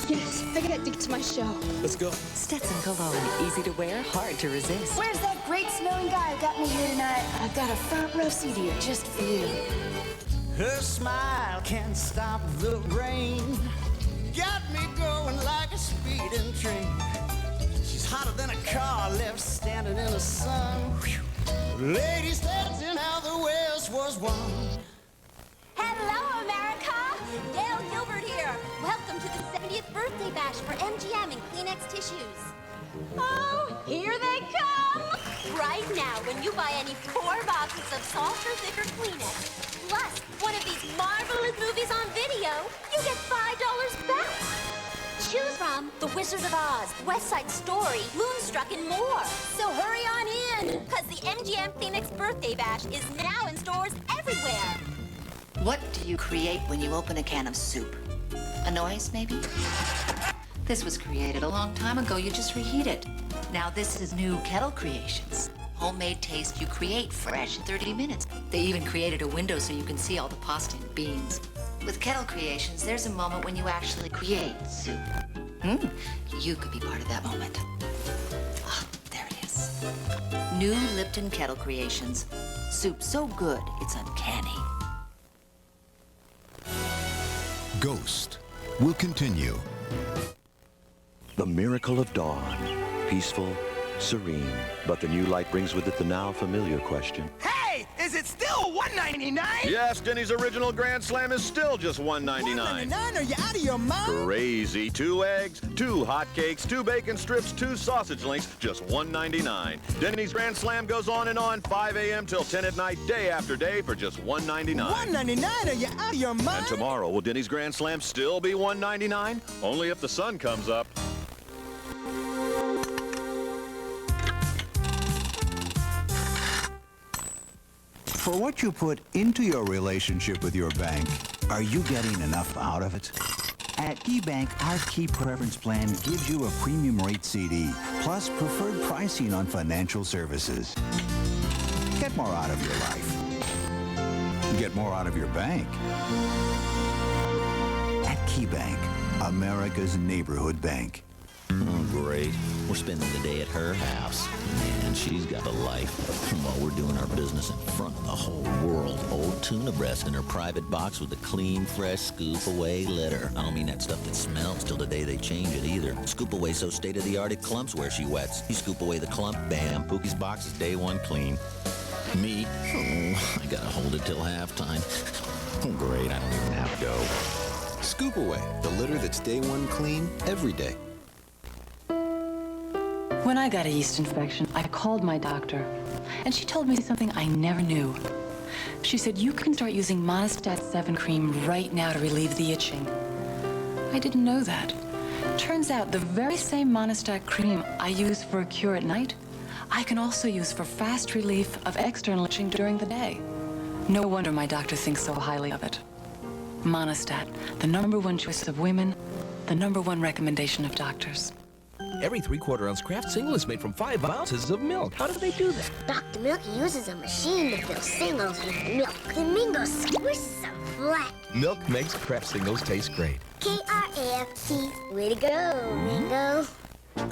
Yes, I gotta get to my show. Let's go. Stetson Cologne, easy to wear, hard to resist. Where's that great smelling guy who got me here tonight? I've got a front row seat here just for you. Her smile can't stop the rain. Got me going like a speeding train. She's hotter than a car left standing in the sun. Whew. Ladies dancing how the West was won. Hello, America! Gail Gilbert here. Welcome to the 70th birthday bash for MGM and Kleenex tissues. Oh, here they come! Right now, when you buy any 4 boxes of softer, thicker Kleenex, plus one of these marvelous movies on video, you get $5 back. Choose from The Wizard of Oz, West Side Story, Moonstruck, and more. So hurry on in, because the MGM Kleenex birthday bash is now in stores everywhere. What do you create when you open a can of soup? A noise, maybe? This was created a long time ago. You just reheat it. Now this is new Kettle Creations. Homemade taste you create fresh in 30 minutes. They even created a window so you can see all the pasta and beans. With Kettle Creations, there's a moment when you actually create soup. You could be part of that moment. Ah, there it is. New Lipton Kettle Creations. Soup so good, it's uncanny. Ghost will continue. The miracle of dawn. Peaceful, serene. But the new light brings with it the now familiar question. Hey, is it still $1.99? Yes, Denny's original Grand Slam is still just $1.99. $1.99? Are you out of your mind? Crazy. 2 eggs, 2 hot cakes, 2 bacon strips, 2 sausage links, just $1.99. Denny's Grand Slam goes on, 5 a.m. till 10 at night, day after day for just $1.99. $1.99? Are you out of your mind? And tomorrow, will Denny's Grand Slam still be $1.99? Only if the sun comes up. For what you put into your relationship with your bank, are you getting enough out of it? At eBank, our Key Preference Plan gives you a premium rate CD, plus preferred pricing on financial services. Get more out of your life. Get more out of your bank. At KeyBank, America's neighborhood bank. Oh, great. We're spending the day at her house. Man, she's got a life. While we're doing our business in front of the whole world. Old tuna breast in her private box with a clean, fresh scoop-away litter. I don't mean that stuff that smells till the day they change it either. Scoop-away so state-of-the-art it clumps where she wets. You scoop away the clump, bam, Pookie's box is day 1 clean. Me? Oh, I gotta hold it till halftime. Oh, great, I don't even have to go. Scoop Away, the litter that's day 1 clean every day. When I got a yeast infection, I called my doctor, and she told me something I never knew. She said, you can start using Monistat 7 cream right now to relieve the itching. I didn't know that. Turns out the very same Monistat cream I use for a cure at night, I can also use for fast relief of external itching during the day. No wonder my doctor thinks so highly of it. Monistat, the #1 choice of women, the #1 recommendation of doctors. Every 3/4 ounce Kraft single is made from 5 ounces of milk. How do they do that? Dr. Milky uses a machine to fill singles with milk. The Mingo squishes them flat. Milk makes Kraft singles taste great. K-R-A-F-T. Way to go, Mingo.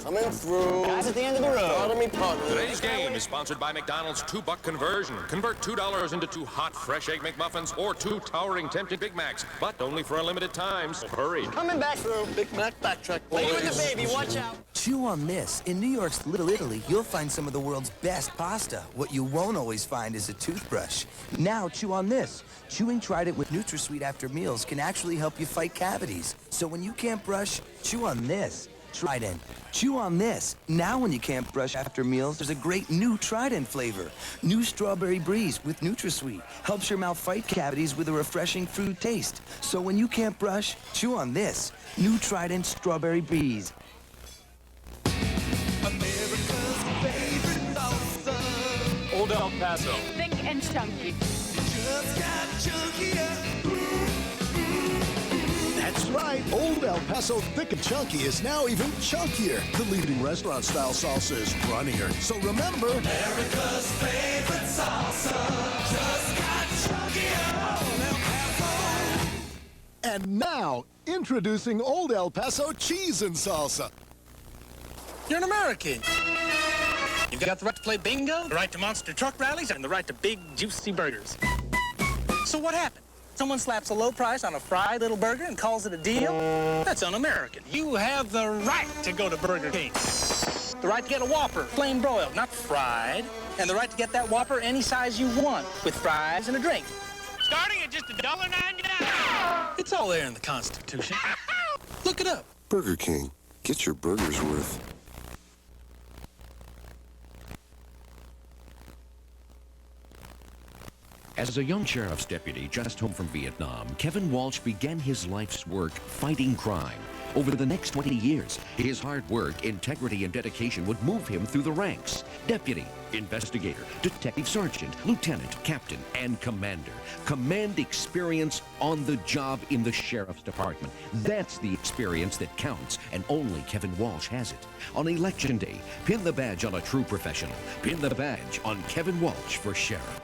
Coming through. Guys at the end of the road. Follow me, partner. Today's game is sponsored by McDonald's $2 conversion. Convert $2 into 2 hot, fresh Egg McMuffins or 2 towering, tempting Big Macs, but only for a limited time. So hurry. Coming back through. Big Mac backtrack. Lady with the baby, watch out. Chew on this. In New York's Little Italy, you'll find some of the world's best pasta. What you won't always find is a toothbrush. Now chew on this. Chewing Trident with NutraSweet after meals can actually help you fight cavities. So when you can't brush, chew on this. Trident. Chew on this. Now when you can't brush after meals, there's a great new Trident flavor. New Strawberry Breeze with NutraSweet. Helps your mouth fight cavities with a refreshing fruit taste. So when you can't brush, chew on this. New Trident Strawberry Breeze. America's favorite salsa. Old El Paso. Thick and chunky. Just got chunkier. That's right. Old El Paso Thick and Chunky is now even chunkier. The leading restaurant-style salsa is runnier. So remember, America's favorite salsa. Just got chunkier. Old El Paso. And now, introducing Old El Paso cheese and salsa. You're an American. You've got the right to play bingo, the right to monster truck rallies, and the right to big, juicy burgers. So what happened? Someone slaps a low price on a fried little burger and calls it a deal? That's un-American. You have the right to go to Burger King. The right to get a Whopper, plain broiled, not fried. And the right to get that Whopper any size you want, with fries and a drink. Starting at just $1.99. It's all there in the Constitution. Look it up. Burger King. Get your burger's worth. As a young sheriff's deputy just home from Vietnam, Kevin Walsh began his life's work fighting crime. Over the next 20 years, his hard work, integrity, and dedication would move him through the ranks. Deputy, investigator, detective sergeant, lieutenant, captain, and commander. Command experience on the job in the sheriff's department. That's the experience that counts, and only Kevin Walsh has it. On Election Day, pin the badge on a true professional. Pin the badge on Kevin Walsh for sheriff.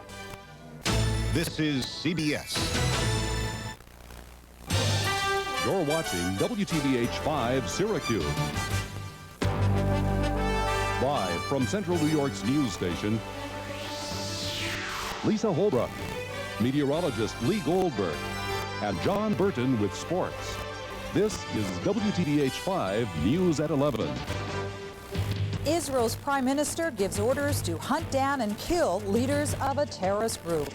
This is CBS. You're watching WTVH 5 Syracuse. Live from Central New York's news station, Lisa Holbrook, meteorologist Lee Goldberg, and Jon Burton with sports. This is WTVH 5 News at 11. Israel's prime minister gives orders to hunt down and kill leaders of a terrorist group.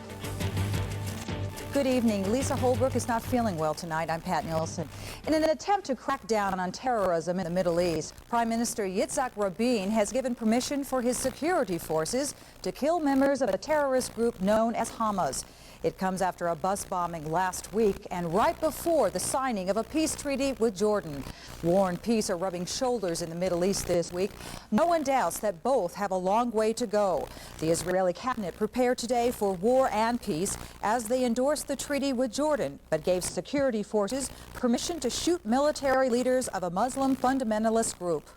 Good evening. Lisa Holbrook is not feeling well tonight. I'm Pat Nilsen. In an attempt to crack down on terrorism in the Middle East, Prime Minister Yitzhak Rabin has given permission for his security forces to kill members of a terrorist group known as Hamas. It comes after a bus bombing last week and right before the signing of a peace treaty with Jordan. War and peace are rubbing shoulders in the Middle East this week. No one doubts that both have a long way to go. The Israeli cabinet prepared today for war and peace as they endorsed the treaty with Jordan, but gave security forces permission to shoot military leaders of a Muslim fundamentalist group.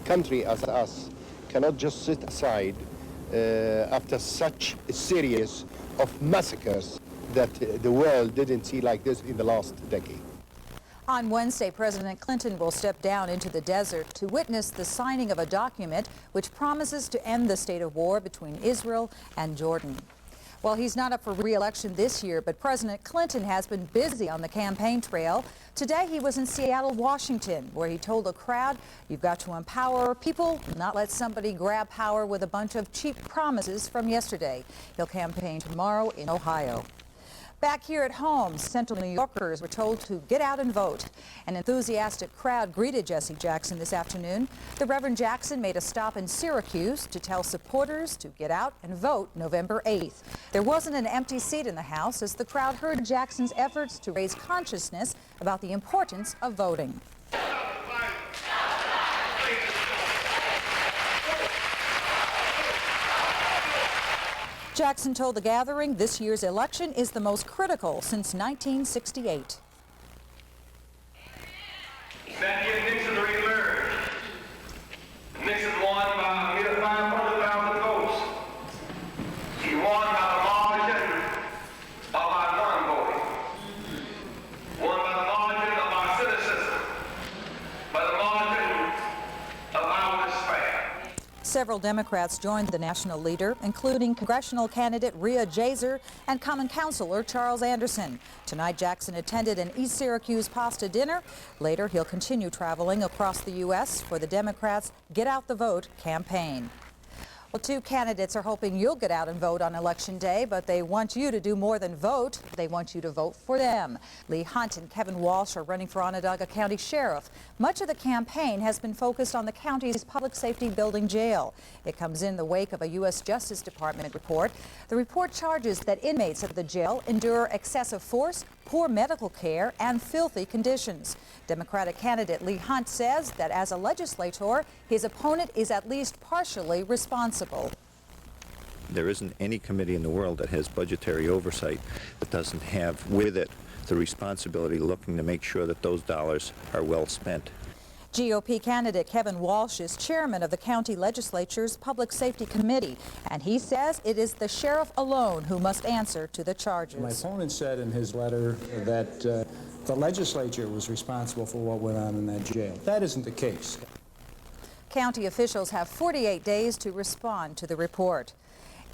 Country as us cannot just sit aside after such a series of massacres that the world didn't see like this in the last decade. On Wednesday, President Clinton will step down into the desert to witness the signing of a document which promises to end the state of war between Israel and Jordan. Well, he's not up for re-election this year, but President Clinton has been busy on the campaign trail. Today, he was in Seattle, Washington, where he told a crowd, you've got to empower people, not let somebody grab power with a bunch of cheap promises from yesterday. He'll campaign tomorrow in Ohio. Back here at home, Central New Yorkers were told to get out and vote. An enthusiastic crowd greeted Jesse Jackson this afternoon. The Reverend Jackson made a stop in Syracuse to tell supporters to get out and vote November 8th. There wasn't an empty seat in the House as the crowd heard Jackson's efforts to raise consciousness about the importance of voting. Jackson told the gathering this year's election is the most critical since 1968. That year Nixon re-emerged. Nixon won by nearly 500,000 votes. He won by the margin of our non-voting. Won by the margin of our cynicism. By the margin of our despair. Several Democrats joined the national leader, including congressional candidate Rhea Jaser and Common Councilor Charles Anderson. Tonight, Jackson attended an East Syracuse pasta dinner. Later, he'll continue traveling across the U.S. for the Democrats' Get Out the Vote campaign. Well, two candidates are hoping you'll get out and vote on Election Day, but they want you to do more than vote. They want you to vote for them. Lee Hunt and Kevin Walsh are running for Onondaga County Sheriff. Much of the campaign has been focused on the county's public safety building jail. It comes in the wake of a U.S. Justice Department report. The report charges that inmates of the jail endure excessive force, poor medical care, and filthy conditions. Democratic candidate Lee Hunt says that as a legislator, his opponent is at least partially responsible. There isn't any committee in the world that has budgetary oversight that doesn't have with it the responsibility looking to make sure that those dollars are well spent. GOP candidate Kevin Walsh is chairman of the county legislature's Public Safety Committee, and he says it is the sheriff alone who must answer to the charges. My opponent said in his letter that the legislature was responsible for what went on in that jail. That isn't the case. County officials have 48 days to respond to the report.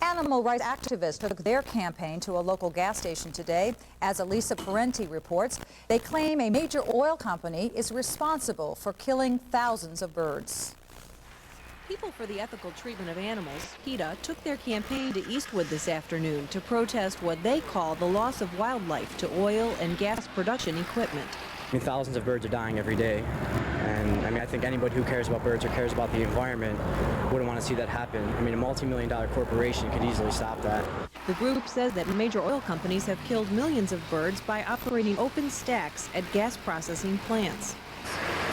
Animal rights activists took their campaign to a local gas station today. As Alisa Parenti reports, they claim a major oil company is responsible for killing thousands of birds. People for the Ethical Treatment of Animals, PETA, took their campaign to Eastwood this afternoon to protest what they call the loss of wildlife to oil and gas production equipment. I mean, thousands of birds are dying every day, and I think anybody who cares about birds or cares about the environment wouldn't want to see that happen. I mean, a multi-million-dollar corporation could easily stop that. The group says that major oil companies have killed millions of birds by operating open stacks at gas processing plants.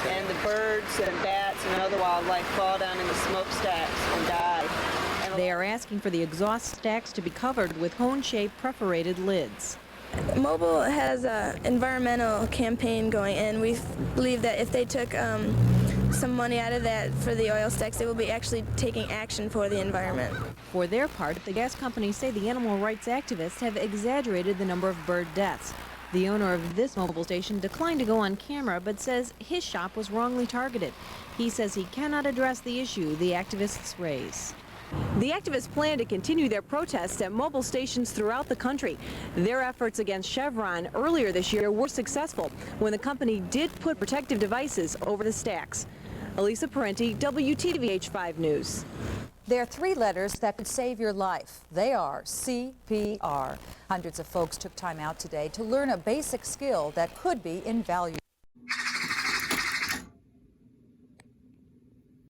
And the birds and bats and other wildlife fall down in the smokestacks and die. They are asking for the exhaust stacks to be covered with cone-shaped perforated lids. Mobil has an environmental campaign going, and we believe that if they took some money out of that for the oil stacks, they will be actually taking action for the environment. For their part, the gas companies say the animal rights activists have exaggerated the number of bird deaths. The owner of this Mobil station declined to go on camera, but says his shop was wrongly targeted. He says he cannot address the issue the activists raise. The activists plan to continue their protests at Mobil stations throughout the country. Their efforts against Chevron earlier this year were successful when the company did put protective devices over the stacks. Alisa Parenti, WTVH 5 News. There are 3 letters that could save your life. They are CPR. Hundreds of folks took time out today to learn a basic skill that could be invaluable.